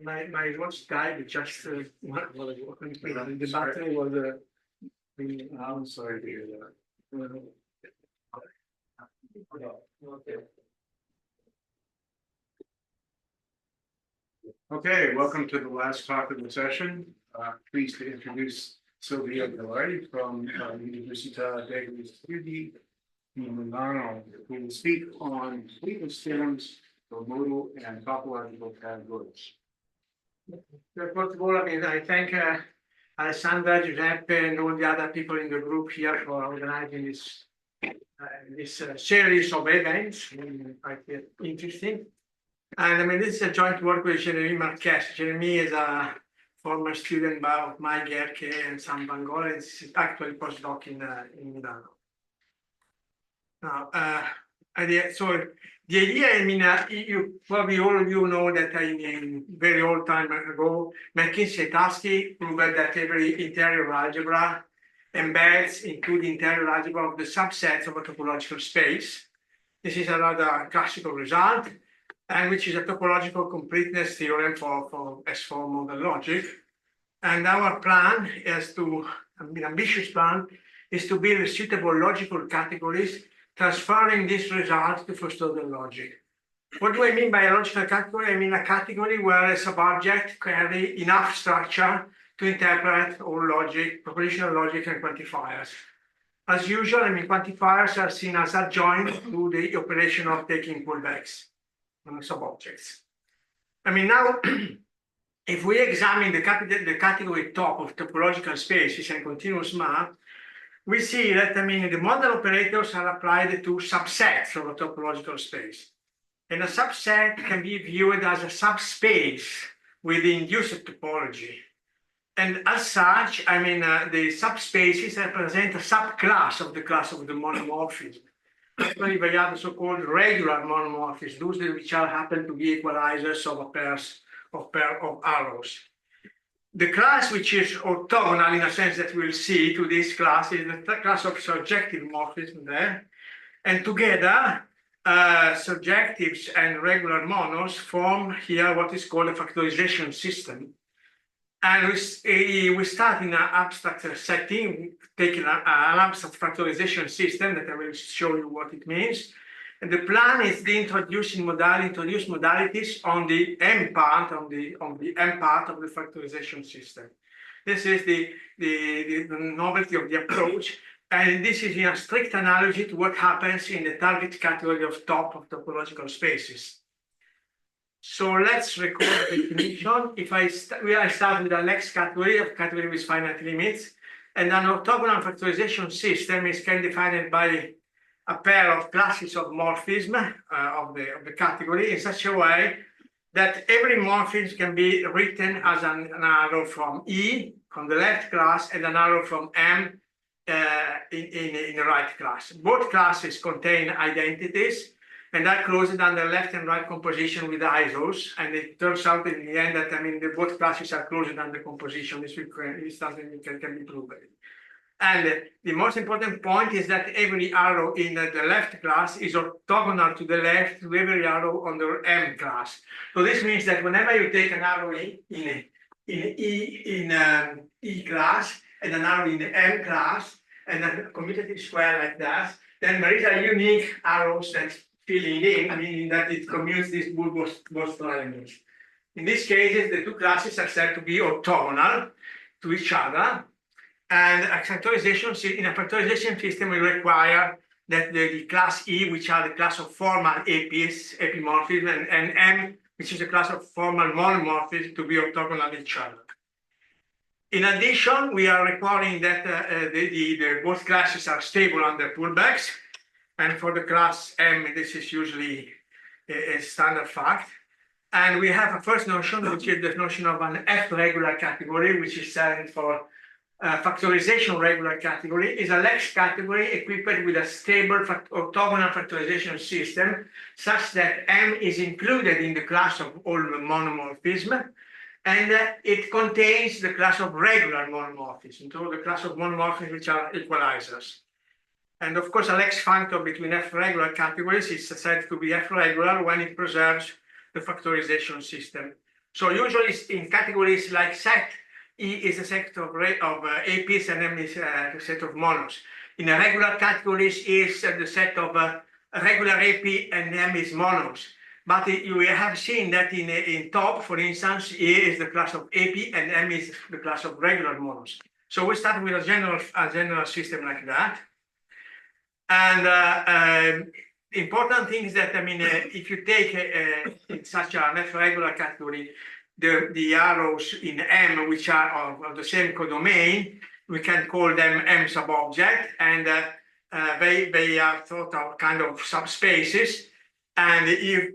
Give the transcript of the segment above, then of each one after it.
My watch died just the battery was I'm sorry to hear that. Okay, welcome to the last talk of the session. Pleased to introduce Silvio Ghilardi from Università degli Studi di Milano, who will speak on completeness theorems for modal and topological categories. First of all, I thank Alessandra, Giuseppe, and all the other people in the group here for organizing this series of events. Quite interesting. And this is a joint work with Jeremy Marquez. Jeremy is a former student of Mike Gerke and Sam Bangor, and is actually postdoc in Milano. Now, the idea, you probably all of you know that in very old time ago, McKinsey Tasky proved that every interior algebra embeds into the interior algebra of the subsets of a topological space. This is another classical result, and which is a topological completeness theorem for S4 modal logic. And our plan is to, ambitious plan, is to build suitable logical categories transferring this result to first-order logic. What do I mean by a logical category? I mean a category where a subobject carry enough structure to interpret all logic, propositional logic, and quantifiers. As usual, quantifiers are seen as adjoint to the operation of taking pullbacks on subobjects. Now, if we examine the category top of topological spaces and continuous map, we see that the modal operators are applied to subsets of a topological space. And a subset can be viewed as a subspace with the induced topology. And as such, the subspaces represent a subclass of the class of the monomorphism. Actually, we have the so-called regular monomorphisms, those which happen to be equalizers of a pair of arrows. The class which is orthogonal in a sense that we'll see to this class is the class of surjective morphism there. And together, surjectives and regular monos form here what is called a factorization system. And we start in an abstract setting, taking an abstract factorization system that I will show you what it means. And the plan is to introduce modalities on the M part, on the M part of the factorization system. This is the novelty of the approach. And this is in a strict analogy to what happens in the target category of top of topological spaces. So let's record the definition. If I start with the next category, a category with finite limits, and an orthogonal factorization system is defined by a pair of classes of morphism of the category in such a way that every morphism can be written as an arrow from E, from the left class, and an arrow from M in the right class. Both classes contain identities, and are closed under left and right composition with isos, and it turns out in the end that both classes are closed under composition. This is something that can be proven. And the most important point is that every arrow in the left class is orthogonal to the left to every arrow on the M class. So this means that whenever you take an arrow in E class and an arrow in the M class and a commutative square like that, then there is a unique arrows that filling in, meaning that it commutes these both triangles. In these cases, the two classes are said to be orthogonal to each other. And in a factorization system, we require that the class E, which are the class of formal epimorphism, and M, which is a class of formal monomorphism, to be orthogonal to each other. In addition, we are requiring that both classes are stable under pullbacks. And for the class M, this is usually a standard fact. And we have a first notion, which is the notion of an F-regular category, which is standing for factorization regular category, is a Lex category equipped with a stable orthogonal factorization system, such that M is included in the class of all monomorphism, and it contains the class of regular monomorphism, so the class of monomorphisms which are equalizers. And of course, a Lex factor between F-regular categories is said to be F-regular when it preserves the factorization system. So usually in categories like set, E is a set of APs and M is a set of monos. In a regular categories, E is the set of regular AP and M is monos. But you have seen that in top, for instance, E is the class of AP and M is the class of regular monos. So we start with a general system like that. And important thing is that, if you take in such an F regular category, the arrows in M, which are of the same codomain, we can call them M subobject, and they are sort of kind of subspaces. And if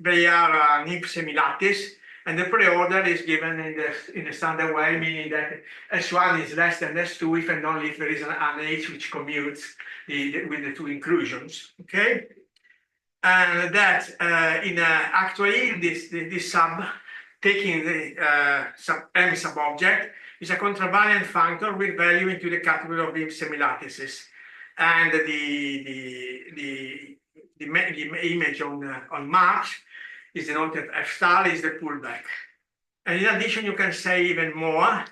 they are an if semilattice, and the preorder is given in the standard way, meaning that S1 is less than S2 if and only if there is an H which commutes with the two inclusions. Okay, and that actually this sub taking the M subobject is a contravariant functor with value into the category of if semilattices. And the image on Mars is denoted F star is the pullback. And in addition, you can say even more,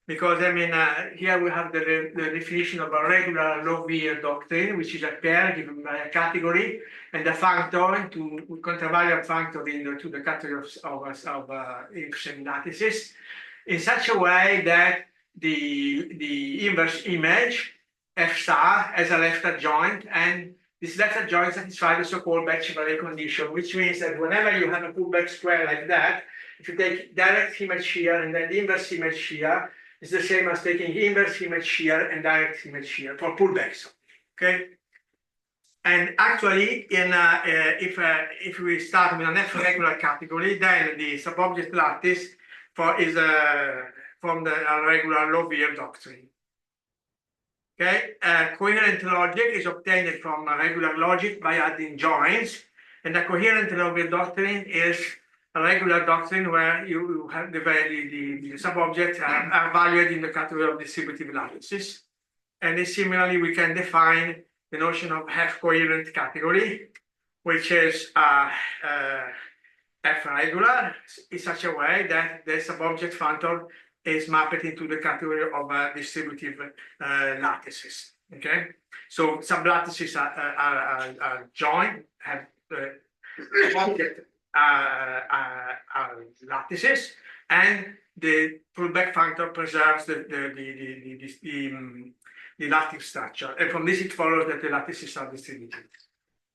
because here we have the definition of a regular low-Weir doctrine, which is a pair given by a category and a functor to contravariant functor to the category of if semilattices, in such a way that the inverse image F star has a left adjoint, and this left adjoint satisfies the so-called Batch-Vallée condition, which means that whenever you have a pullback square like that, if you take direct image here and then the inverse image here, it's the same as taking inverse image here and direct image here for pullbacks. Okay, and actually, if we start with an F regular category, then the subobject lattice is from the regular low-Weir doctrine. Okay, coherent logic is obtained from regular logic by adding joins, and the coherent logic doctrine is a regular doctrine where you have the subobjects are valued in the category of distributive lattices. And similarly, we can define the notion of F-coherent category, which is F regular in such a way that the subobject functor is mapped into the category of distributive lattices. Okay, so sublattices are joined, have subobject are lattices, and the pullback functor preserves the lattice structure. And from this, it follows that the lattices are distributed.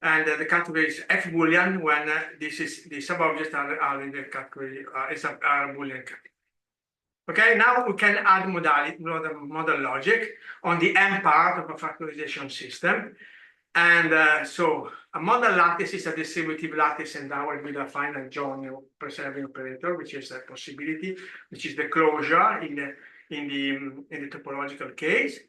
And the category is F Boolean when the subobjects are in the category are Boolean category. Okay, now we can add modal logic on the M part of a factorization system. And so a modal lattice is a distributive lattice endowed with a finite join preserving operator, which is a possibility, which is the closure in the topological case.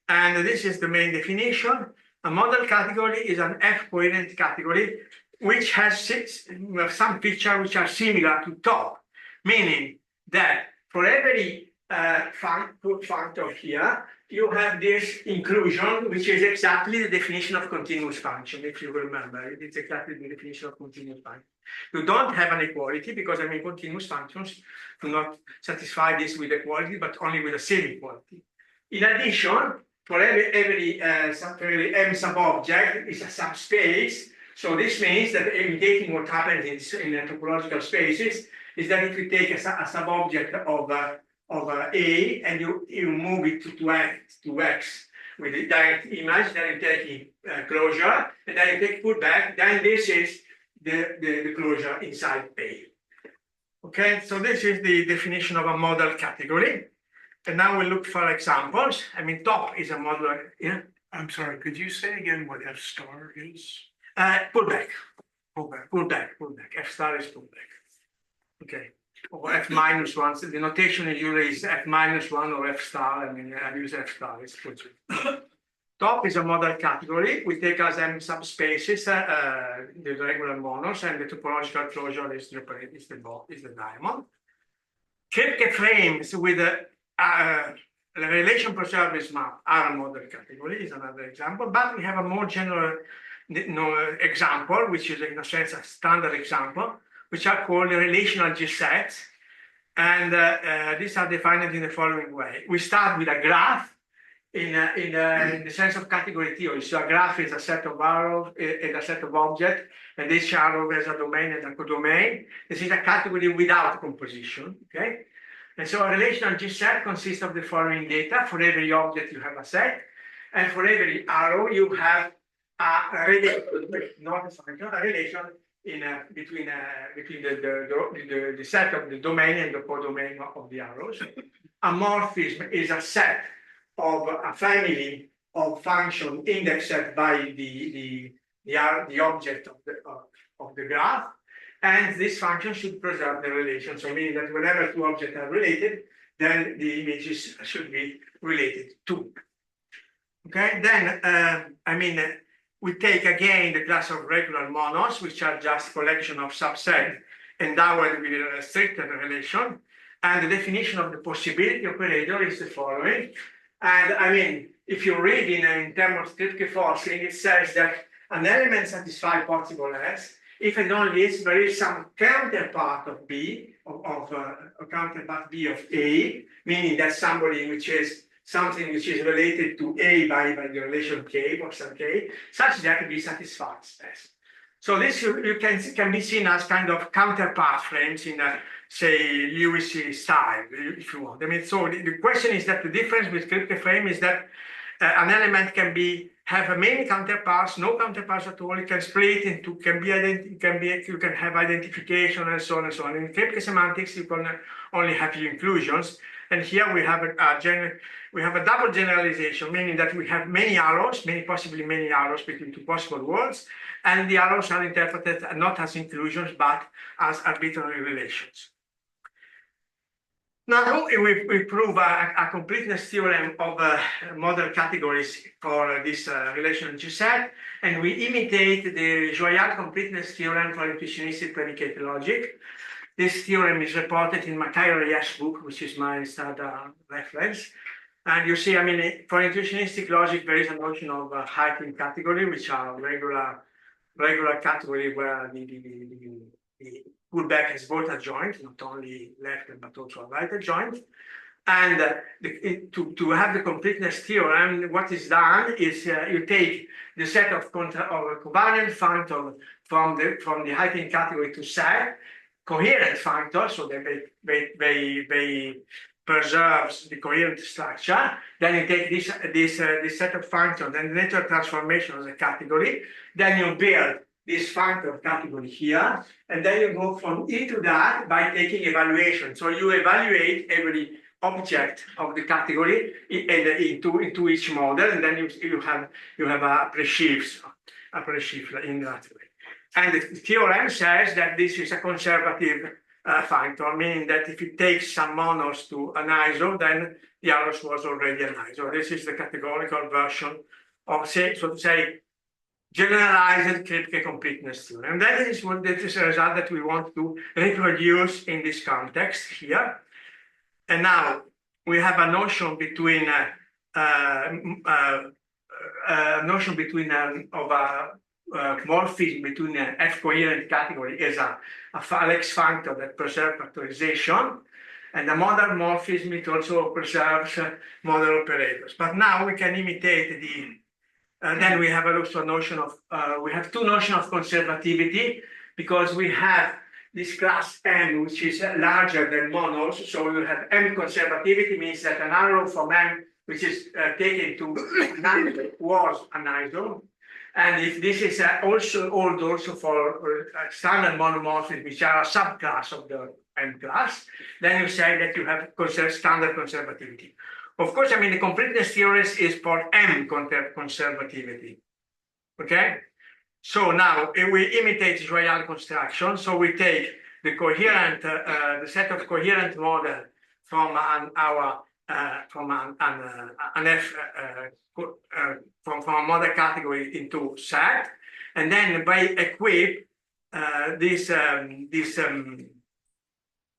And this is the main definition. A modal category is an F-coherent category which has some features which are similar to top, meaning that for every functor here, you have this inclusion, which is exactly the definition of continuous function, if you remember. It's exactly the definition of continuous function. You don't have an equality because continuous functions do not satisfy this with equality, but only with a semi-equality. In addition, for every M subobject is a subspace. So this means that imitating what happens in the topological spaces is that if you take a subobject of A and you move it to X with the direct image, then you take closure, and then you take pullback, then this is the closure inside A. Okay, so this is the definition of a modal category. And now we look for examples. Top is a modal. Yeah. I'm sorry, could you say again what F star is? Pullback. Pullback. F star is pullback. Okay. Or F minus one. So the notation usually is F minus one or F star. I use F star. It's pullback. Top is a modal category. We take as M subspaces the regular monos, and the topological closure is the diamond. Kripke frames with the relation per service map are a model category, is another example, but we have a more general example, which is in a sense a standard example, which are called relational G sets. And these are defined in the following way. We start with a graph in the sense of category theory. So a graph is a set of arrows and a set of objects, and each arrow has a domain and a codomain. This is a category without composition, okay? And so a relational G set consists of the following data. For every object, you have a set, and for every arrow, you have a relation, not a function, a relation between the set of the domain and the codomain of the arrows. A morphism is a set of a family of function indexed by the object of the graph, and this function should preserve the relation. So meaning that whenever two objects are related, then the images should be related too. Okay, then we take again the class of regular monos, which are just collection of subsets endowed with a restricted relation. And the definition of the possibility operator is the following. And if you read in terms of Kripke forcing, it says that an element satisfies possible S if and only if there is some counterpart of B, a counterpart B of A, meaning that something which is related to A by the relation K or some K, such that B satisfies S. So this you can be seen as kind of counterpart frames in say UEC style, if you want. So the question is that the difference with Kripke frame is that an element can have many counterparts, no counterparts at all. It can split into, you can have identification and so on and so on. In Kripke semantics, you can only have inclusions. And here we have a double generalization, meaning that we have many arrows, possibly many arrows between two possible worlds, and the arrows are interpreted not as inclusions, but as arbitrary relations. Now we prove a completeness theorem of model categories for this relational G set, and we imitate the Joyal completeness theorem for intuitionistic predicated logic. This theorem is reported in Mackay-Reyes' book, which is my standard reference. And you see, for intuitionistic logic, there is a notion of heightened category, which are regular category where the pullback has both adjoint, not only left but also a right adjoint. And to have the completeness theorem, what is done is you take the set of covariant functors from the heightened category to set, coherent functors, so they preserves the coherent structure. Then you take this set of functions and the natural transformation as a category. Then you build this functor category here, and then you go from E to that by taking evaluation. So you evaluate every object of the category into each model, and then you have a presheaf in that way. And the theorem says that this is a conservative functor, meaning that if it takes some monos to an iso, then the arrows was already an iso. This is the categorical version of, so to say, generalized Kripke completeness theorem. And that is a result that we want to reproduce in this context here. And now we have a notion between morphism between an F coherent category as a Alex functor that preserves factorization, and the modal morphism, it also preserves model operators. But now we can imitate then we have also a notion of, we have two notions of conservativity, because we have this class M, which is larger than monos. So we will have M conservativity, means that an arrow from M, which is taken to an iso, was an iso. And if this is also for standard monomorphism, which are a subclass of the M class, then you say that you have standard conservativity. Of course, the completeness theorem is for M conservativity. Okay? So now we imitate Joyal construction. So we take the coherent, the set of coherent model from an from a model category into set, and then by equip this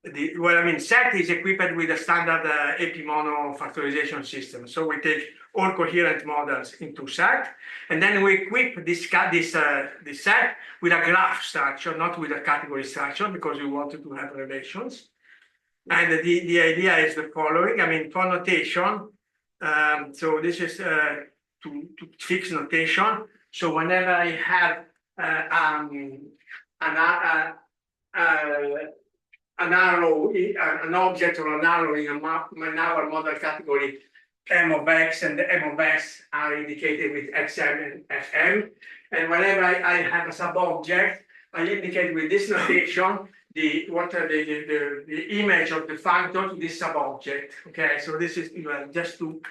SET is equipped with a standard epi-mono factorization system. So we take all coherent models into SET, and then we equip this SET with a graph structure, not with a category structure, because we wanted to have relations. And the idea is the following. For notation, so this is to fix notation. So whenever I have an arrow, an object or an arrow in our model category, M of X and the M of S are indicated with XM and FM. And whenever I have a sub-object, I indicate with this notation the image of the functor to this sub-object. Okay, so this is to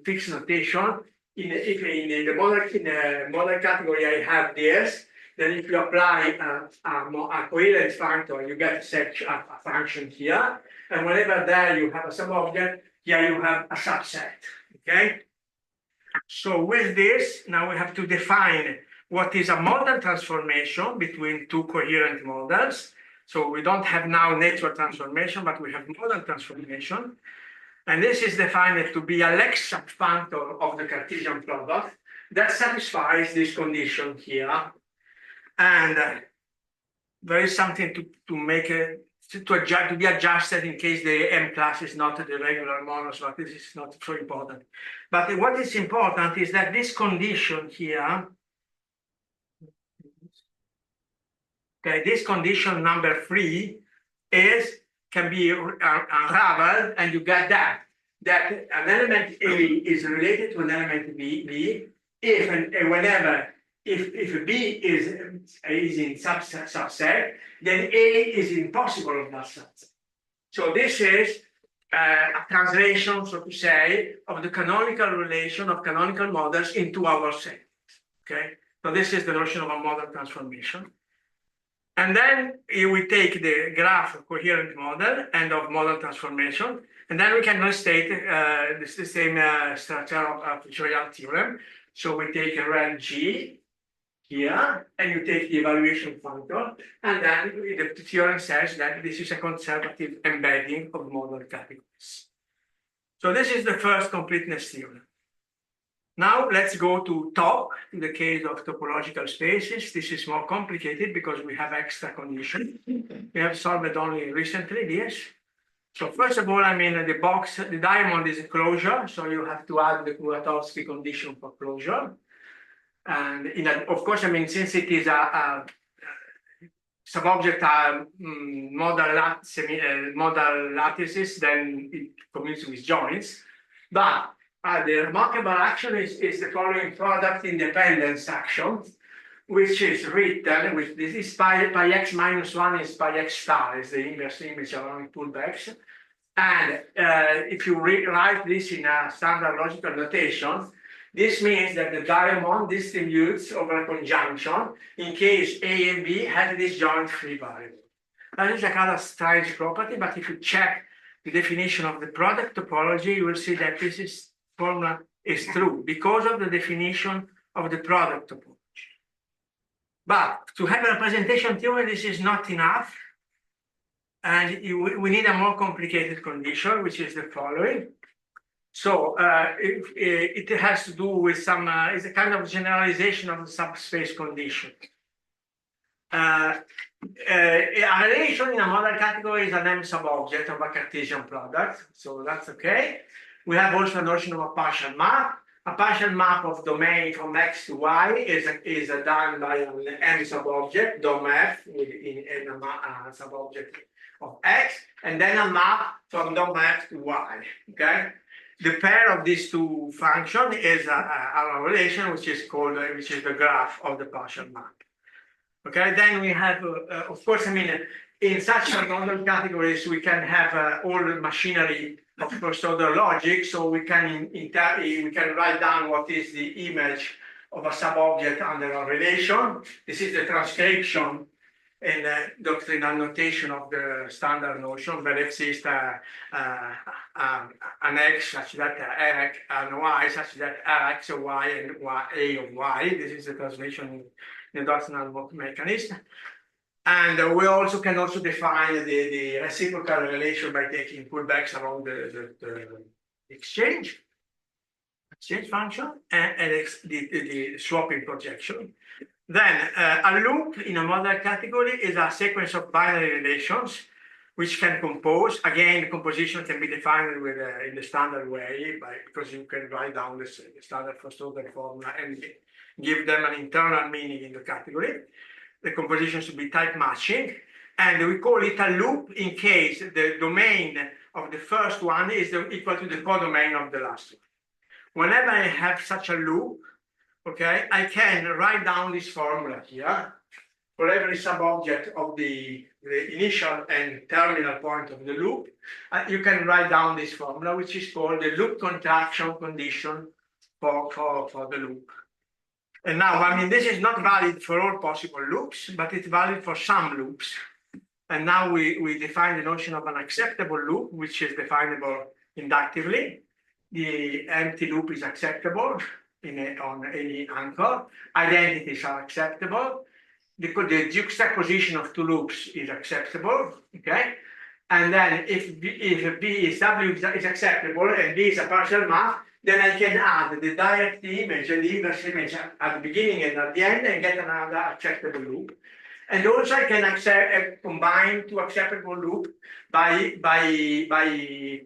fix notation. In the model category, I have this. Then if you apply a coherent functor, you get a function here. And whenever there you have a sub-object, here you have a subset, okay? So with this, now we have to define what is a modal transformation between two coherent models. So we don't have now network transformation, but we have modal transformation. And this is defined to be a Lex subfunctor of the Cartesian product that satisfies this condition here. And there is something to make it to be adjusted in case the M class is not the regular monos, but this is not so important. But what is important is that this condition here, okay, this condition number 3 can be unraveled, and you get that an element A is related to an element B if and whenever if B is in subset, then A is impossible of that subset. So this is a translation, so to say, of the canonical relation of canonical models into our set. Okay, so this is the notion of a modal transformation. And then we take the graph of coherent model and of modal transformation, and then we can restate the same structure of the theorem. So we take a rel G here, and you take the evaluation functor, and then the theorem says that this is a conservative embedding of model categories. So this is the first completeness theorem. Now let's go to top, in the case of topological spaces. This is more complicated because we have extra conditions. We have solved it only recently, this. So first of all, the diamond is a closure, so you have to add the Kuratowski condition for closure. And of course, since it is a sub-object modal lattices, then it commutes with joints. But the remarkable action is the following product independence action, which is written with this is pi x minus 1 is pi x star, is the inverse image along pullbacks. And if you rewrite this in a standard logical notation, this means that the diamond distributes over a conjunction in case A and B have this joint free variable. That is a kind of strange property, but if you check the definition of the product topology, you will see that this formula is true because of the definition of the product topology. But to have a representation theory, this is not enough. And we need a more complicated condition, which is the following. So it has to do with it's a kind of generalization of the subspace condition. A relation in a model category is an M sub-object of a Cartesian product, so that's okay. We have also a notion of a partial map. A partial map of domain from X to Y is done by an M sub-object, dom F, in a sub-object of X, and then a map from dom F to Y, okay? The pair of these two functions is a relation which is the graph of the partial map. Okay, then we have, of course, in such model categories, we can have all the machinery of first order logic, so we can write down what is the image of a sub-object under a relation. This is the transcription in the doctrinal notation of the standard notion, where exists an X such that X and Y such that X, Y, and A of Y. This is the translation in the doctrinal mechanism. And we also can also define the reciprocal relation by taking pullbacks along the exchange function and the swapping projection. Then a loop in a model category is a sequence of binary relations which can compose. Again, the composition can be defined with in the standard way because you can write down the standard first order formula and give them an internal meaning in the category. The composition should be type matching, and we call it a loop in case the domain of the first one is equal to the codomain of the last one. Whenever I have such a loop, okay, I can write down this formula here for every subobject of the initial and terminal point of the loop. You can write down this formula, which is called the loop contraction condition for the loop. And now, I mean, this is not valid for all possible loops, but it's valid for some loops. And now we define the notion of an acceptable loop, which is definable inductively. The empty loop is acceptable on any anchor. Identities are acceptable. The juxtaposition of two loops is acceptable, okay? And then if B is W is acceptable and B is a partial map, then I can add the direct image and the inverse image at the beginning and at the end and get another acceptable loop. And also I can combine two acceptable loops by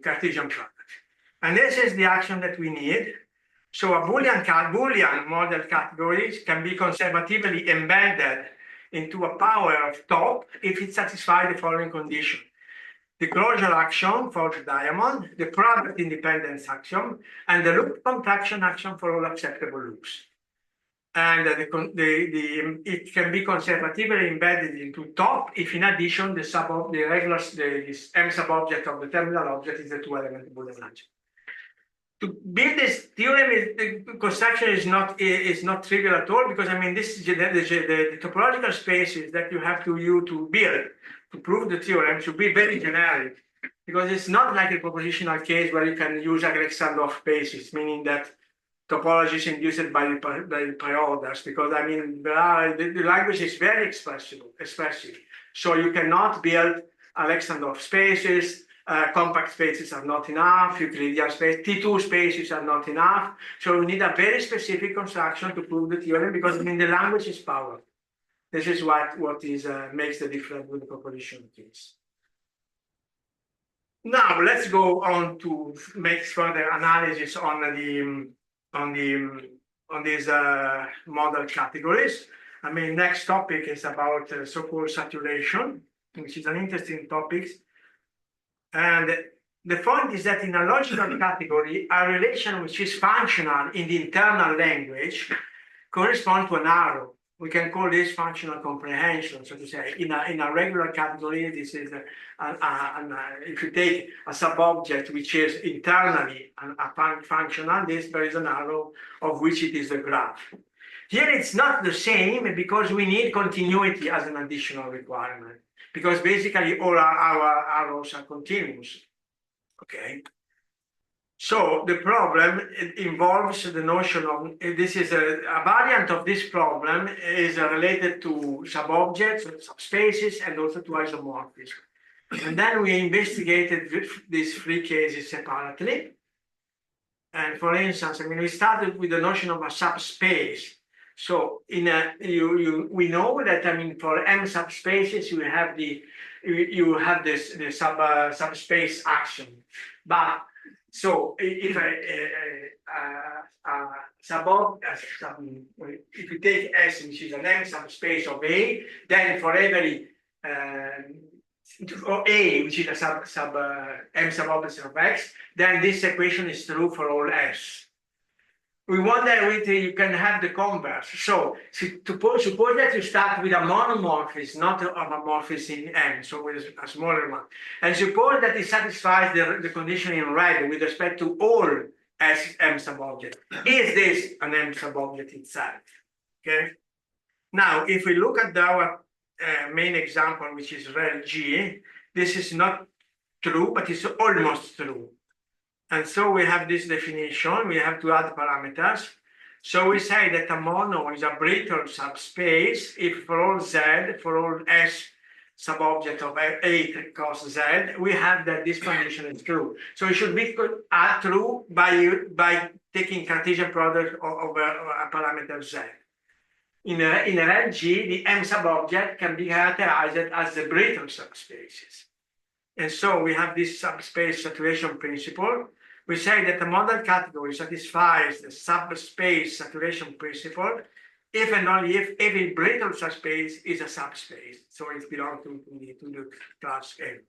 Cartesian product. And this is the action that we need. So a Boolean model categories can be conservatively embedded into a power of top if it satisfies the following condition: the closure action for the diamond, the product independence action, and the loop contraction action for all acceptable loops. And it can be conservatively embedded into top if, in addition, the M subobject of the terminal object is a two-element Boolean algebra. To build this theorem, the construction is not trivial at all, because I mean this is the topological spaces that you have to build to prove the theorem should be very generic, because it's not like a propositional case where you can use Alexandrov spaces, meaning that topology is induced by the preorders, because I mean the language is very expressive. So you cannot build Alexandrov spaces. Compact spaces are not enough, Euclidean space, T2 spaces are not enough. So you need a very specific construction to prove the theorem, because I mean the language is powerful. This is what makes the difference with the proposition case. Now let's go on to make further analysis on these model categories. I mean, next topic is about so-called saturation, which is an interesting topic. And the point is that in a logical category, a relation which is functional in the internal language corresponds to an arrow. We can call this functional comprehension, so to say. In a regular category, this is if you take a subobject which is internally functional, there is an arrow of which it is the graph. Here it's not the same, because we need continuity as an additional requirement, because basically all our arrows are continuous. Okay. So the problem involves the notion of, this is a variant of this problem is related to subobjects, subspaces, and also to isomorphism. And then we investigated these three cases separately. And for instance, I mean, we started with the notion of a subspace. So we know that, I mean, for M subspaces you have the subspace action. But so if if you take S, which is an M subspace of A, then for every or A, which is a M subobject of X, then this equation is true for all S. We wonder if you can have the converse. So suppose that you start with a monomorphism, not a homomorphism in M, so with a smaller one. And suppose that it satisfies the condition in red with respect to all M subobjects. Is this an M subobject itself? Okay. Now, if we look at our main example, which is rel G, this is not true, but it's almost true. And so we have this definition, we have to add parameters. So we say that a mono is a brittle subspace if for all Z, for all S subobject of 8 cos Z, we have that this condition is true. So it should be true by taking Cartesian product of a parameter Z. In a red G, the M subobject can be characterized as the brittle subspaces. And so we have this subspace saturation principle. We say that the model category satisfies the subspace saturation principle if and only if every brittle subspace is a subspace. So it belongs to the class M.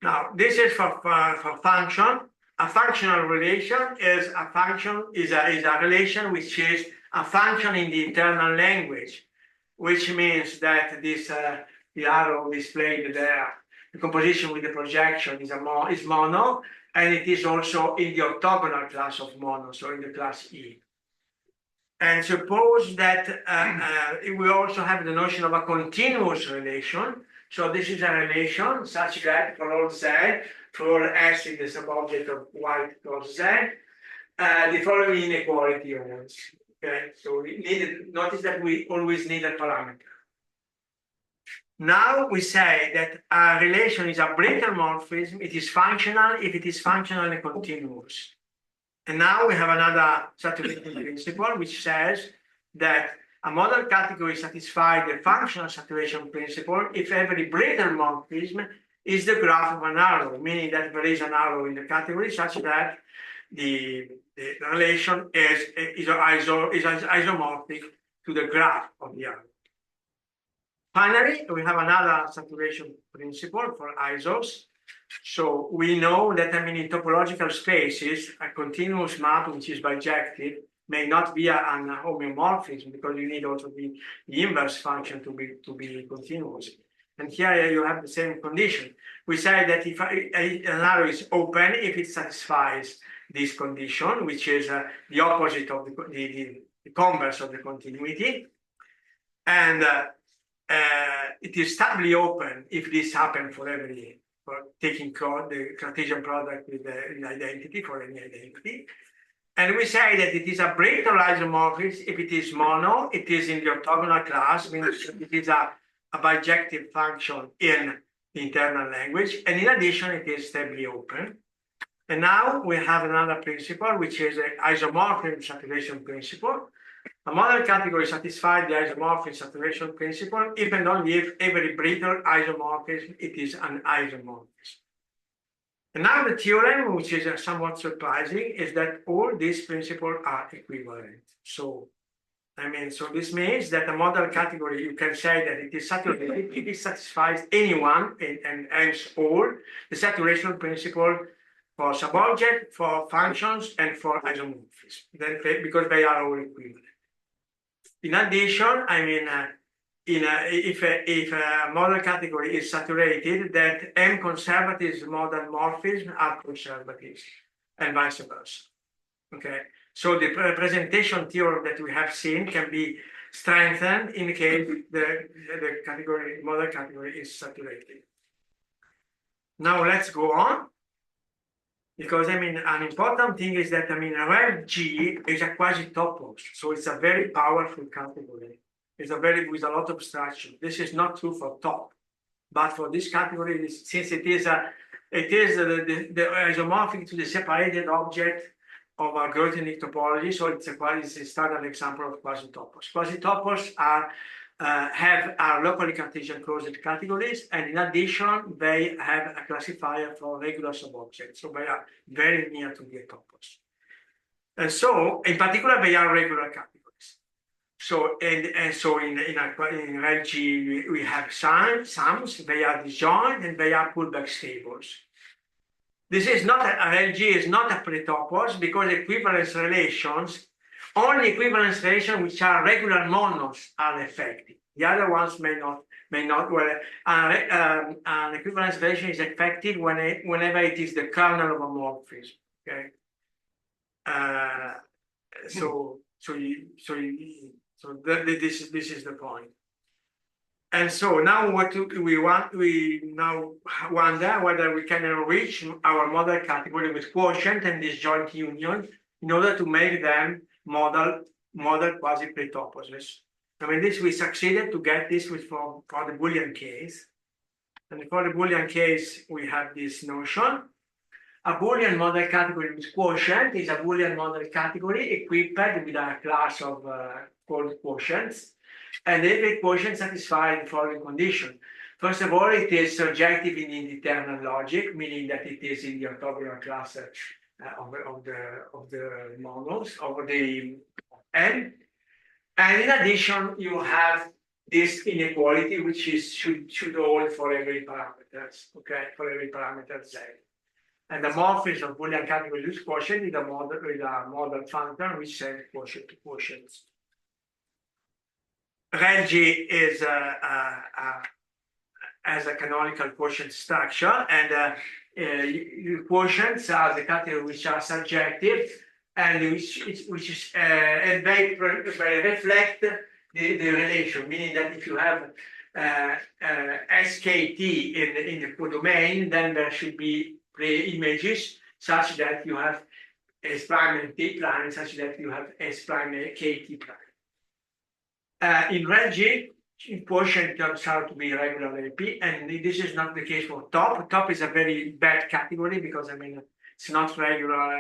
Now, this is for function. A functional relation is a function, is a relation which is a function in the internal language, which means that this the arrow displayed there, the composition with the projection is mono, and it is also in the orthogonal class of mono, so in the class E. And suppose that we also have the notion of a continuous relation. So this is a relation such that for all Z, for all S in the subobject of white cross Z, the following inequality holds. Okay, so notice that we always need a parameter. Now we say that a relation is a brittle morphism. It is functional if it is functional and continuous. And now we have another saturation principle which says that a model category satisfies the functional saturation principle if every brittle morphism is the graph of an arrow, meaning that there is an arrow in the category such that the relation is isomorphic to the graph of the arrow. Finally, we have another saturation principle for isos. So we know that in topological spaces, a continuous map which is bijective may not be an homeomorphism because you need also the inverse function to be continuous. And here you have the same condition. We say that if an arrow is open, if it satisfies this condition, which is the opposite of the converse of the continuity, and it is stably open if this happens for taking the Cartesian product with an identity for any identity. And we say that it is a brittle isomorphism if it is mono, it is in the orthogonal class, means it is a bijective function in the internal language, and in addition, it is stably open. And now we have another principle, which is an isomorphism saturation principle. A model category satisfies the isomorphism saturation principle if and only if every brittle isomorphism it is an isomorphism. And now the theorem, which is somewhat surprising, is that all these principles are equivalent. So this means that a model category, you can say that it is saturated if it satisfies anyone and hence all the saturation principle for subobject, for functions, and for isomorphism. Then because they are all equivalent. In addition, if a model category is saturated, that M conservatives model morphisms are conservatives, and vice versa. Okay, so the representation theorem that we have seen can be strengthened in case the model category is saturated. Now let's go on. Because an important thing is that rel G is a quasi-topos, so it's a very powerful category. It's with a lot of structure. This is not true for top, but for this category, since it is the isomorphic to the separated object of a Grothendieck topology, so it's a standard example of quasi-topos. Quasi-topos are locally Cartesian closed categories, and in addition, they have a classifier for regular subobjects. So they are very near to the topos. And so, in particular, they are regular categories. So, so in rel G, we have sums, they are disjoint, and they are pullback stables. This is not rel G is not a pretopos because equivalence relations. Only equivalence relations which are regular monos are effective. The other ones may not. Well, an equivalence relation is effective whenever it is the kernel of a morphism. Okay. This is the point. And so now we now wonder whether we can enrich our model category with quotient and disjoint union in order to make them modal quasi-pretoposes. I mean, this we succeeded to get this for the Boolean case. And for the Boolean case, we have this notion. A Boolean model category with quotient is a Boolean model category equipped with a class of called quotients. And every quotient satisfies the following condition. First of all, it is surjective in indeterminate logic, meaning that it is in the orthogonal class of the modules of the N. And in addition, you have this inequality, which should hold for every parameter, okay, for every parameter Z. And the morphism of Boolean category with quotient is a model function which sends quotient to quotients. Reggie is as a canonical quotient structure, and quotients are the categories which are surjective and and they reflect the relation, meaning that if you have SKT in the codomain, then there should be images such that you have S prime and T prime, such that you have S prime and KT prime. In Reggie, quotient turns out to be regular AP, and this is not the case for top. Top is a very bad category because I mean it's not regular,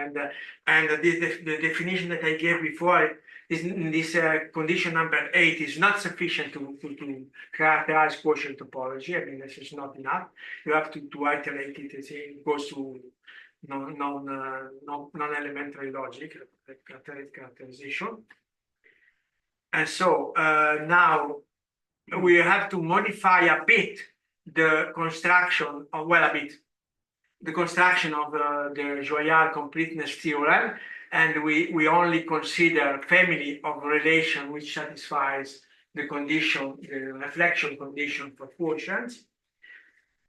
and the definition that I gave before is in this condition number 8 is not sufficient to characterize quotient topology. I mean, this is not enough. You have to iterate it as it goes to non-elementary logic characterization. And so now we have to modify a bit the construction of, the construction of the Joyal completeness theorem, and we only consider family of relation which satisfies the condition, the reflection condition for quotients.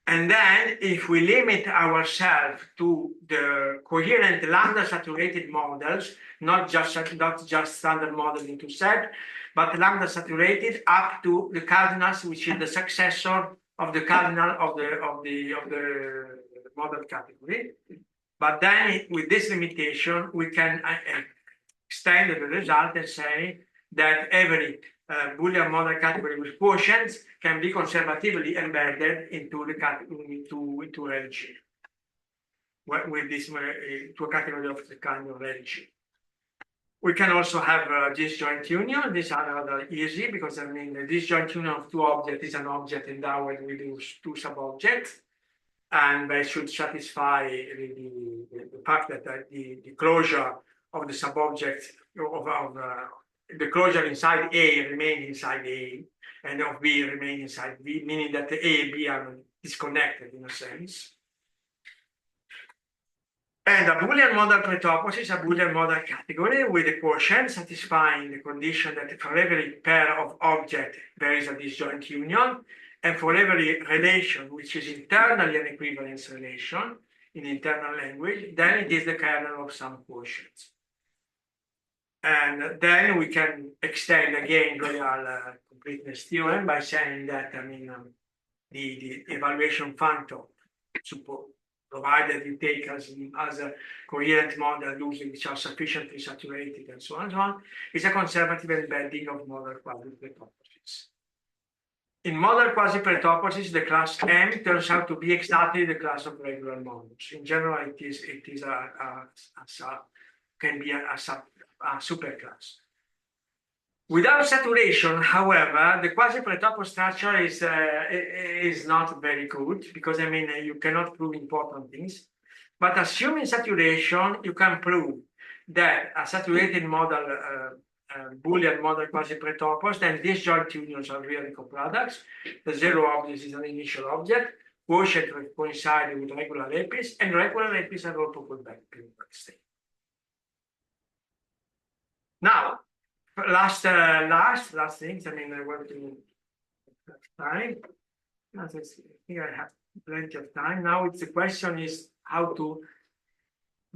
And then if we limit ourselves to the coherent lambda saturated models, not just standard model into set, but lambda saturated up to the cardinals, which is the successor of the cardinal of the model category. But then with this limitation, we can extend the result and say that every Boolean model category with quotients can be conservatively embedded into the into LG. With this to a category of the kind of LG. We can also have disjoint union. These are rather easy because I mean the disjoint union of two objects is an object endowed with two sub-objects, and they should satisfy the fact that the closure of the sub-object of the closure inside A remain inside A, and of B remain inside B, meaning that the A and B are disconnected in a sense. And a Boolean model pretoposis is a Boolean model category with a quotient satisfying the condition that for every pair of objects there is a disjoint union, and for every relation which is internally an equivalence relation in internal language, then it is the kernel of some quotients. And then we can extend again Joyal completeness theorem by saying that I mean the evaluation function, provided you take as a coherent model using which are sufficiently saturated and so on, is a conservative embedding of model quasi-pretoposes. In model quasi-pretoposes, the class M turns out to be exactly the class of regular modules. In general, it can be a superclass. Without saturation, however, the quasi-pretopos structure is not very good because I mean you cannot prove important things. But assuming saturation, you can prove that a saturated model, Boolean model quasi-pretopos, then disjoint unions are really coproducts. The zero object is an initial object. Quotient coincide with regular lepis, and regular lepis are also put back to the state. Now, last things. I mean, I want to time. Here I have plenty of time. Now, the question is how to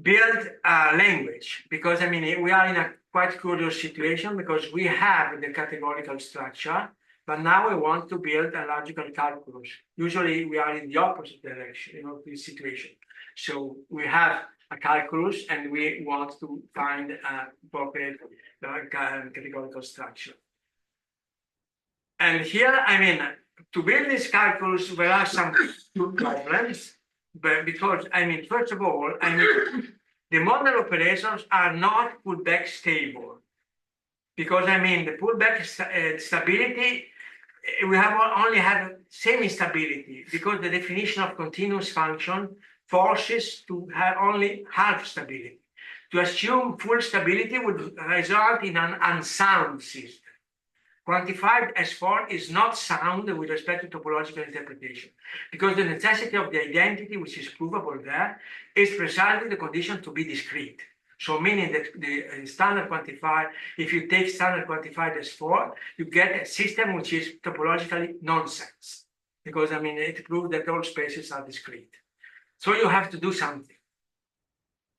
build a language, because I mean we are in a quite curious situation because we have the categorical structure, but now we want to build a logical calculus. Usually, we are in the opposite direction, this situation. So we have a calculus, and we want to find appropriate categorical structure. And here, I mean, to build this calculus, there are some problems, but because, I mean, first of all, I mean, the modal operators are not pullback stable. Because, I mean, the pullback stability, we have only have semi-stability, because the definition of continuous function forces to have only half stability. To assume full stability would result in an unsound system. Quantified S4 is not sound with respect to topological interpretation, because the necessity of the identity, which is provable there, is precisely the condition to be discrete. So meaning that the standard quantified, if you take standard quantified S4, you get a system which is topologically nonsense, because, I mean, it proves that all spaces are discrete. So you have to do something.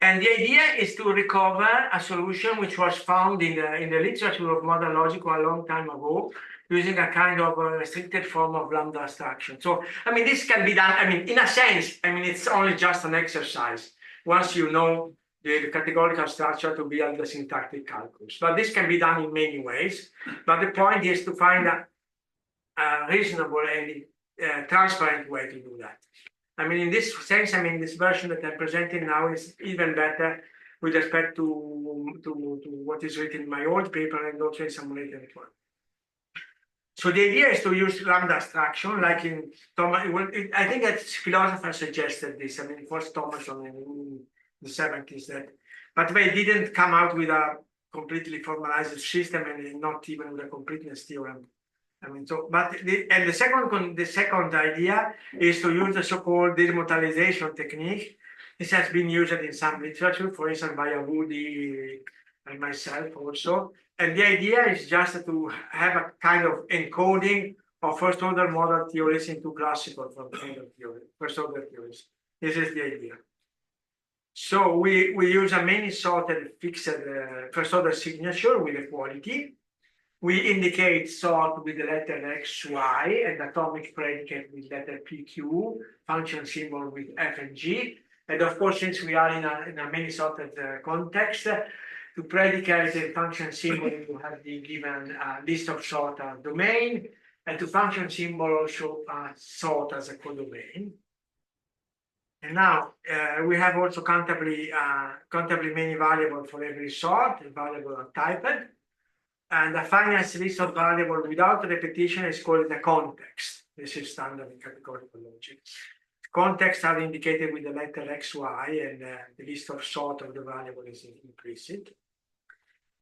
And the idea is to recover a solution which was found in the literature of modal logic a long time ago, using a kind of restricted form of lambda abstraction. So, I mean, this can be done, I mean, in a sense, I mean, it's only just an exercise once you know the categorical structure to build the syntactic calculus. But this can be done in many ways. But the point is to find a reasonable and transparent way to do that. I mean, in this sense, I mean, this version that I'm presenting now is even better with respect to what is written in my old paper and also in some later one. So the idea is to use lambda abstraction, like in Thomas. I think that philosophers suggested this. I mean, it was Thomason in the 70s that, but they didn't come out with a completely formalized system and not even with a completeness theorem. I mean, so, but the second idea is to use the so-called demodalization technique. This has been used in some literature, for instance, by Woody and myself also. And the idea is just to have a kind of encoding of first-order modal theories into classical first-order theories. This is the idea. So we use a many sorted fixed first-order signature with equality. We indicate sort with the letter X, Y, and atomic predicate with letter PQ, function symbol with F and G. And of course, since we are in a many sorted context, to predicate the function symbol, you have the given list of sort domain, and to function symbol also sort as a codomain. And now we have also countably many variables for every sort, variable are typed. And the finite list of variables without repetition is called the context. This is standard in categorical logic. Contexts are indicated with the letter XY, and the list of sort of the variable is implicit.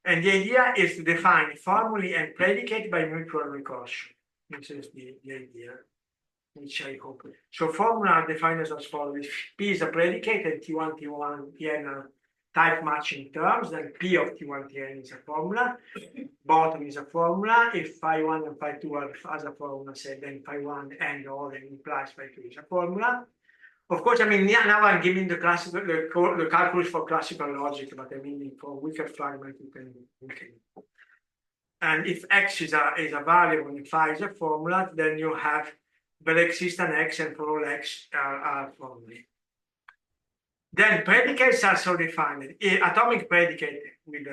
And the idea is to define formulae and predicate by mutual recursion. This is the idea, which I hope. So formula are defined as follows: P is a predicate, and T1, T1, Tn are type matching terms. Then P of T1, Tn is a formula. Bottom is a formula. If phi1 and phi2 are as a formula, say then phi1 and or implies phi2 is a formula. Of course, I mean, now I'm giving the calculus for classical logic, but I mean, for weaker fragment, you can. And if x is a variable and phi is a formula, then you have there exists an x, and for all x are formulae. Then predicates are so defined. Atomic predicate with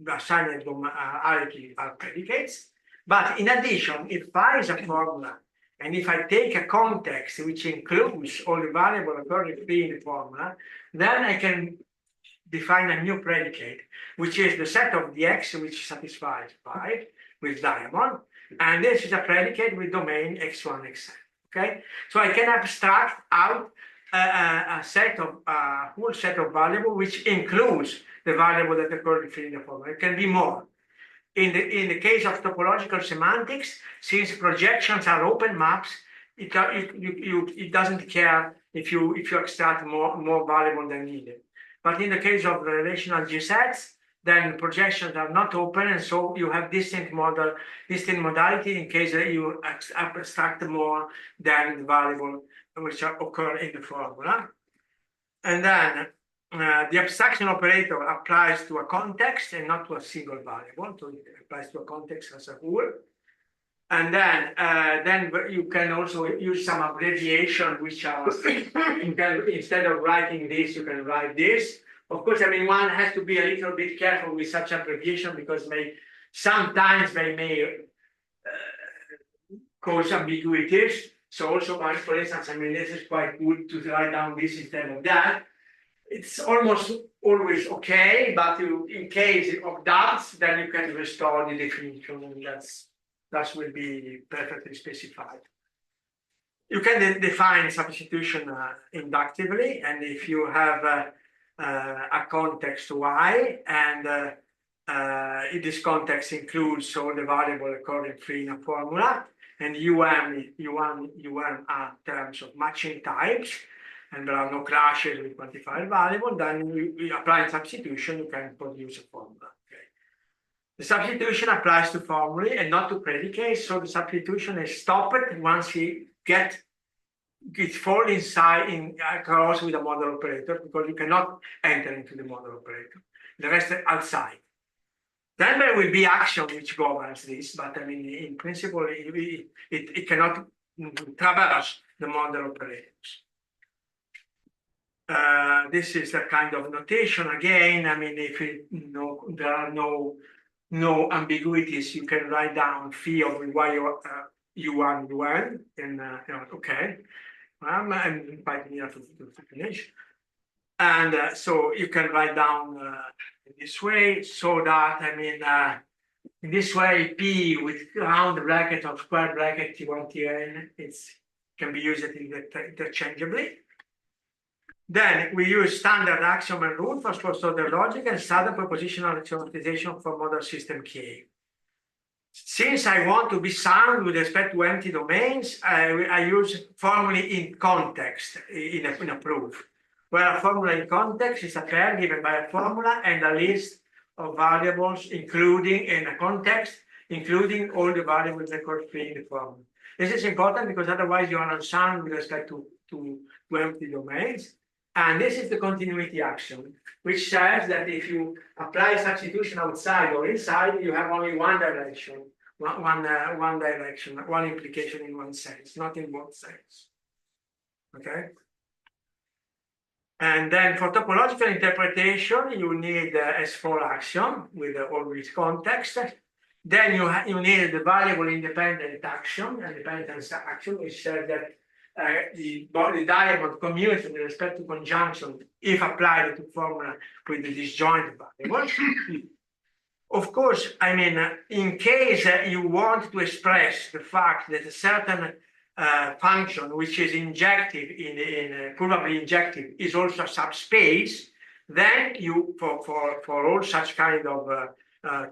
assigned hierarchy are predicates. But in addition, if phi is a formula, and if I take a context which includes all the variables occurring free in the formula, then I can define a new predicate, which is the set of the x which satisfies phi with diamond. And this is a predicate with domain x1, xn. Okay? So I can abstract out a full set of variables which includes the variable that occurred free in the formula. It can be more. In the case of topological semantics, since projections are open maps, it doesn't care if you extract more variable than needed. But in the case of relational G sets, then projections are not open, and so you have distinct modality in case that you abstract more than the variable which occur in the formula. And then the abstraction operator applies to a context and not to a single variable, so it applies to a context as a whole. And then you can also use some abbreviation, which are, you can, instead of writing this, you can write this. Of course, I mean, one has to be a little bit careful with such abbreviation because sometimes they may cause ambiguities. So also, for instance, I mean, this is quite good to write down this instead of that. It's almost always okay, but in case of doubts, then you can restore the definition, and that will be perfectly specified. You can define substitution inductively, and if you have a context Y, and this context includes all the variables occurring free in a formula, and UM are terms of matching types, and there are no clashes with quantified variable, then we apply substitution, you can produce a formula. Okay. The substitution applies to formulae and not to predicates, so the substitution is stopped once it falls inside across with a model operator, because you cannot enter into the model operator. The rest is outside. Then there will be action which governs this, but I mean, in principle, it cannot traverse the model operators. This is a kind of notation again. I mean, if there are no ambiguities, you can write down phi of U1, UN, and okay. I'm quite near to finish. And so you can write down in this way, so that, I mean, in this way, P with round bracket or square bracket T1, Tn, it can be used interchangeably. Then we use standard axiom and rule for first-order logic and standard propositional axiomatization for model system K. Since I want to be sound with respect to empty domains, I use formulae in context in a proof, where a formula in context is a pair given by a formula and a list of variables, including in a context, including all the variables that occur free in the formula. This is important because otherwise you are unsound with respect to empty domains. And this is the continuity axiom, which says that if you apply substitution outside or inside, you have only one direction, one direction, one implication in one sense, not in both sense. Okay. And then for topological interpretation, you need S4 axiom with always context. Then you need the variable independent axiom, which says that the diamond commutes with respect to conjunction if applied to formula with the disjoint variable. Of course, I mean, in case you want to express the fact that a certain function which is injective probably injective is also a subspace, then you for all such kind of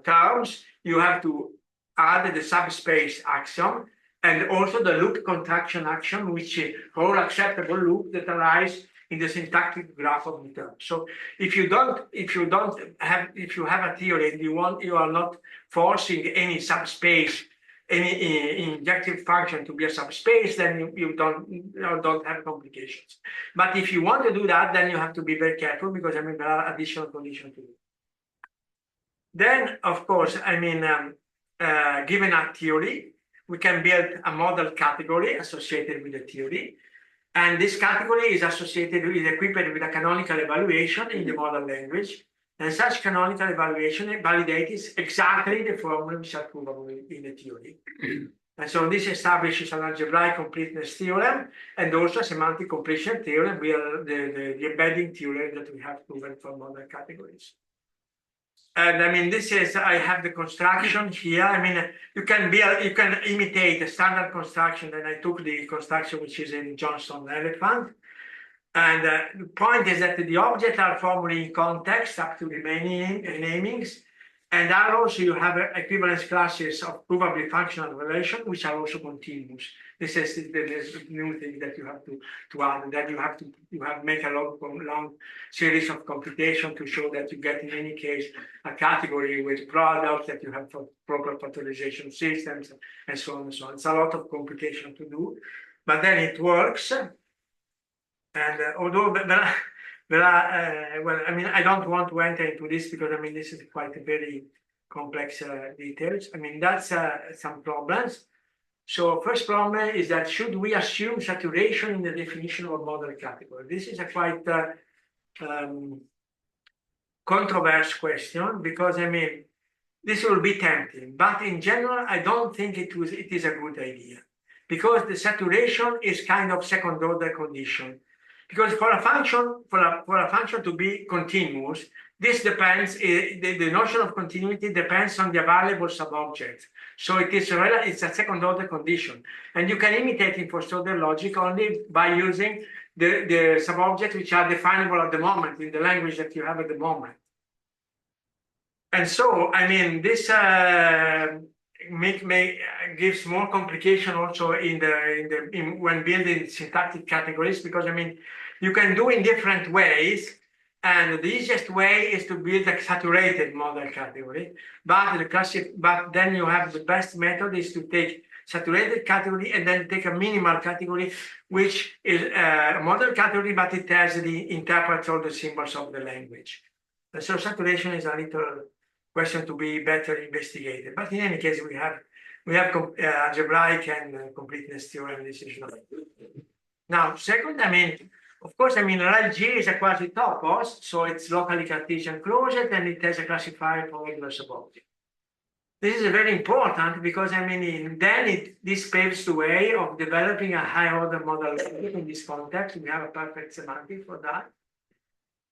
terms you have to add the subspace axiom and also the loop contraction axiom, which is all acceptable loop that arise in the syntactic graph of the term. So if you have a theory and you are not forcing any subspace, any injective function to be a subspace, then you don't have complications. But if you want to do that, then you have to be very careful, because I mean there are additional conditions to it. Then, of course, I mean, given a theory, we can build a model category associated with the theory. And this category is equipped with a canonical evaluation in the model language. And such canonical evaluation validates exactly the formula which are provable in the theory. And so this establishes an algebraic completeness theorem and also a semantic completion theorem with the embedding theorem that we have proven for model categories. And I mean, I have the construction here. I mean, you can imitate the standard construction, and I took the construction which is in Johnson Elephant. And the point is that the objects are formally in context up to the many namings. And also you have equivalence classes of provably functional relation, which are also continuous. This is the new thing that you have to add. And then you have to make a long series of computation to show that you get in any case a category with products that you have for proper factorization systems and so on and so on. It's a lot of computation to do, but then it works. And although there are, well, I mean, I don't want to enter into this because I mean, this is quite a very complex details. I mean, that's some problems. So first problem is that should we assume saturation in the definition of model category? This is a quite controversial question because I mean, this will be tempting, but in general, I don't think it is a good idea because the saturation is kind of second order condition. Because for a function to be continuous, this depends, the notion of continuity depends on the available subobject. So it's a second order condition. And you can imitate in first order logic only by using the subobjects which are definable at the moment in the language that you have at the moment. And so, I mean, this gives more complication also when building syntactic categories, because I mean, you can do in different ways, and the easiest way is to build a saturated model category. But then you have the best method is to take saturated category and then take a minimal category, which is a model category, but it interprets all the symbols of the language. And so saturation is a little question to be better investigated. But in any case, we have algebraic and completeness theorem. This is not. Now, second, I mean, of course, I mean, G is a quasi-topos, so it's locally Cartesian closed, and it has a classifier for regular subobject. This is very important because I mean, this paves the way of developing a high-order model in this context. We have a perfect semantic for that.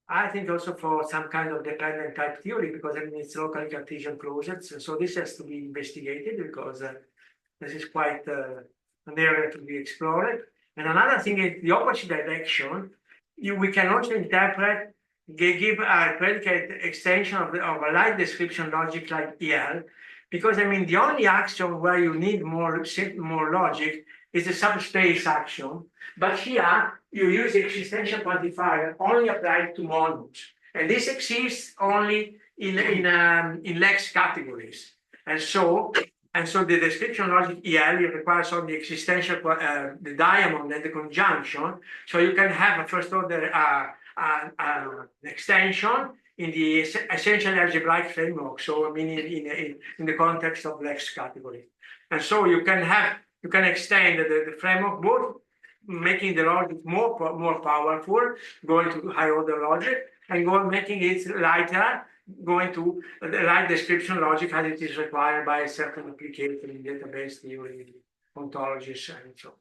I think also for some kind of dependent type theory, because I mean it's locally Cartesian closed. So this has to be investigated because this is quite an area to be explored. And another thing is the opposite direction. We can also interpret, give a predicate extension of a light description logic like EL, because I mean the only action where you need more logic is the subspace action. But here you use the existential quantifier only applied to modules, and this exists only in Lex categories. And so the description logic EL requires only the existential, the diamond and the conjunction. So you can have a first order extension in the essential algebraic framework. So I mean in the context of Lex category, and so you can extend the framework both making the logic more powerful, going to high order logic, and making it lighter, going to the light description logic as it is required by a certain application in database theory, ontologies, and so on.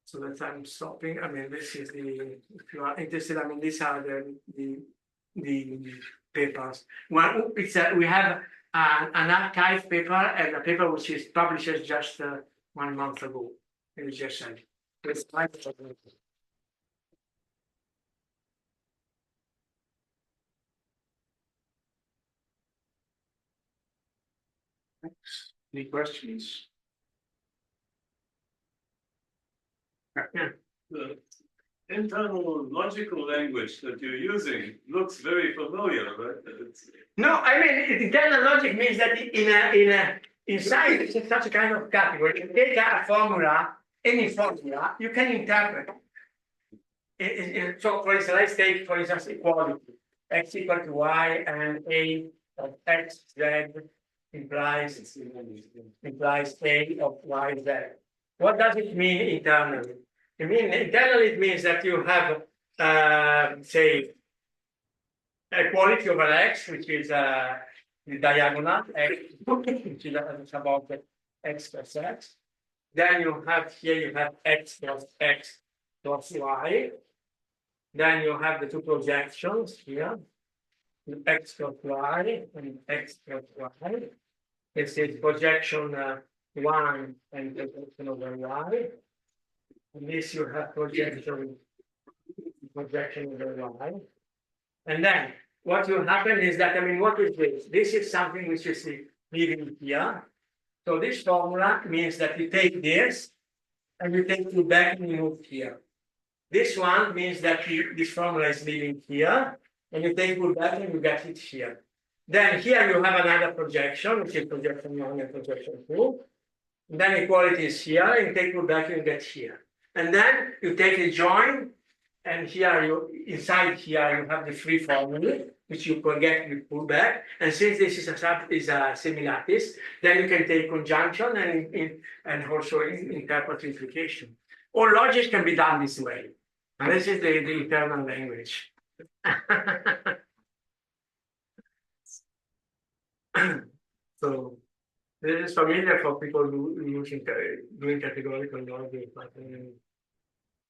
So that I'm stopping. I mean, this is if you are interested, I mean, these are the papers. Well, we have an archive paper and a paper which is published just 1 month ago. It was just said. Any questions? The internal logical language that you're using looks very familiar, right? No, I mean, internal logic means that inside such a kind of category, you take a formula, any formula, you can interpret. So, for instance, let's take, for instance, equality. X equal to y and a of x, z implies a of y, z. What does it mean internally? Internally, it means that you have, say, equality over x, which is the diagonal, x, which is a subobject x plus x. Then you have x plus x plus y. Then you have the two projections here, x plus y and x plus y. This is projection 1 and projection over y. And this you have projection over y. And then what will happen is that, I mean, what is this? This is something which is living here. So this formula means that you take this and you take it back and you move here. This one means that this formula is living here, and you take it back and you get it here. Then here you have another projection, which is projection 1 and projection 2. And then equality is here, and you take it back and you get here. And then you take a join, and here inside here you have the free formula, which you can get with pullback. And since this is a semi-lattice, then you can take conjunction and also interpret implication. All logic can be done this way. And this is the internal language. So this is familiar for people who using doing categorical logic, but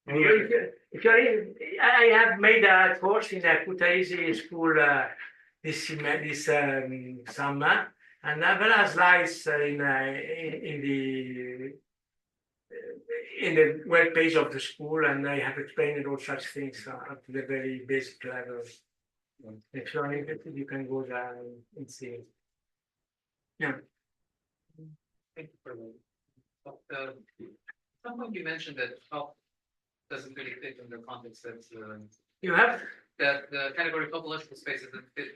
if you're in, I have made a course in a Kutaisi school this summer, and there are slides in the web page of the school, and I have explained all such things up to the very basic level. If you're interested, you can go there and see it. Yeah. Thank you for that. Someone you mentioned that top doesn't really fit in the context that You have that the category topological space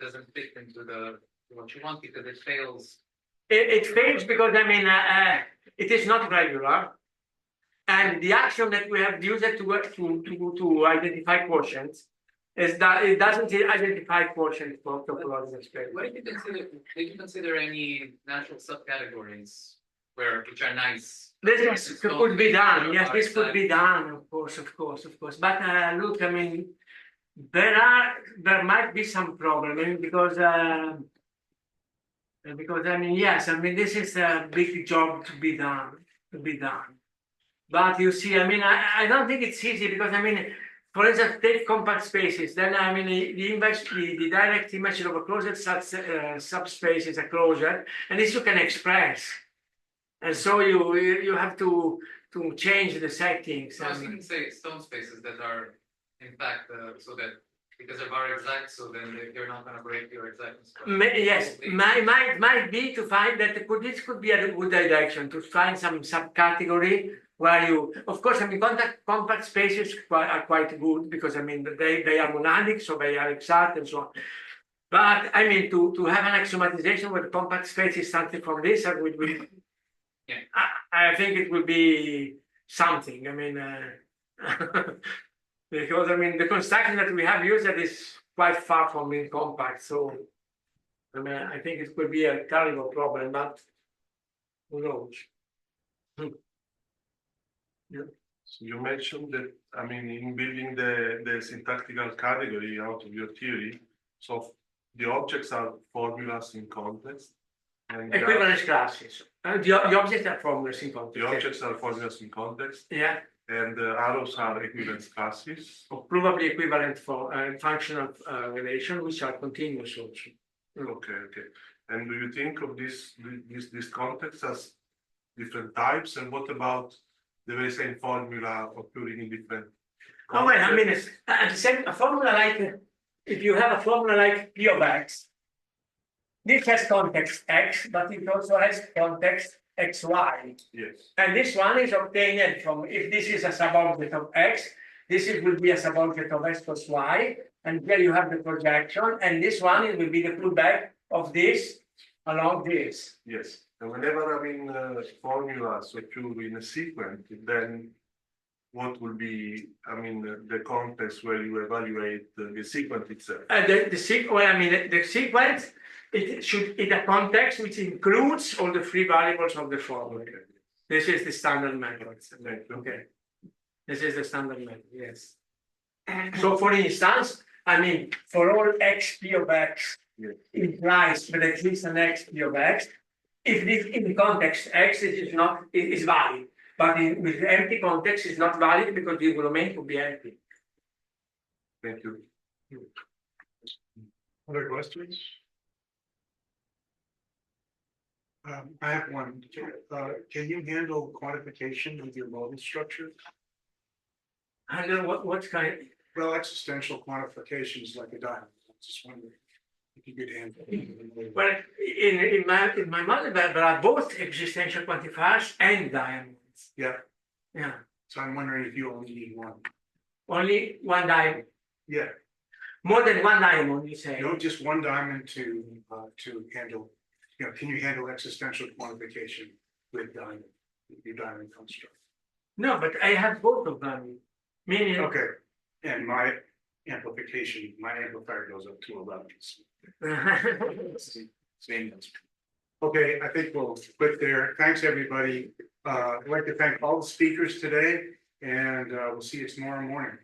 doesn't fit into the what you want because it fails. it fails because it is not regular, and the action that we have used to identify quotients is that it doesn't identify quotient for topological space. What if you consider? Did you consider any natural subcategories which are nice? This could be done. Yes, this could be done. Of course. But look, there might be some problem because yes, this is a big job to be done. But you see, I don't think it's easy because for instance, take compact spaces. Then the direct image of a closed subspace is a closure, and this you can express. And so you have to change the settings. So I was going to say stone spaces that are in fact so that because they're very exact, so then they're not going to break your exactness. Yes, might be to find that this could be a good direction to find some subcategory where you, of course, compact spaces are quite good because they are monadic, so they are exact and so on. But to have an axiomatization with compact spaces something from this, yeah. I think it will be something. Because the construction that we have used is quite far from being compact. So I think it could be a terrible problem, but who knows? Yeah. So you mentioned that, in building the syntactical category out of your theory, so the objects are formulas in context. And Equivalence classes. The objects are formulas in context. the objects are formulas in context. Yeah. And the arrows are equivalence classes. Or probably equivalent for functional relation, which are continuous also. Okay. And do you think of this context as different types? And what about the very same formula occurring in different? Oh, well, a formula like, if you have a formula like P of X, this has context X, but it also has context XY. Yes. And this one is obtained from, if this is a subobject of X, this will be a subobject of X plus Y, and here you have the projection, and this one it will be the pullback of this along this. Yes. And whenever formulas occur in a sequence, then what will be, the context where you evaluate the sequence itself? The sequence, it should in a context which includes all the free variables of the formula. This is the standard method. Okay. This is the standard method, yes. So for instance, for all x p of x, yes, implies that there exists an x p of x. If this in the context x is valid, but with empty context is not valid because the domain could be empty. Thank you. Other questions? I have one. Can you handle quantification with your modal structure? And then what kind? Well, existential quantification is like a diamond. I was just wondering if you could handle it. Well, in my model, there are both existential quantifiers and diamonds. Yeah. Yeah. So I'm wondering if you only need one. Only one diamond. Yeah. More than one diamond, you say? No, just one diamond to handle. Can you handle existential quantification with your diamond construct? No, but I have both of them. Meaning, Okay. And amplification, my amplifier goes up to 11. Same. Okay, I think we'll quit there. Thanks, everybody. I'd like to thank all the speakers today, and we'll see you tomorrow morning.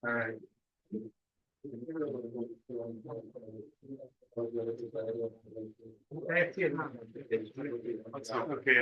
All right. Okay,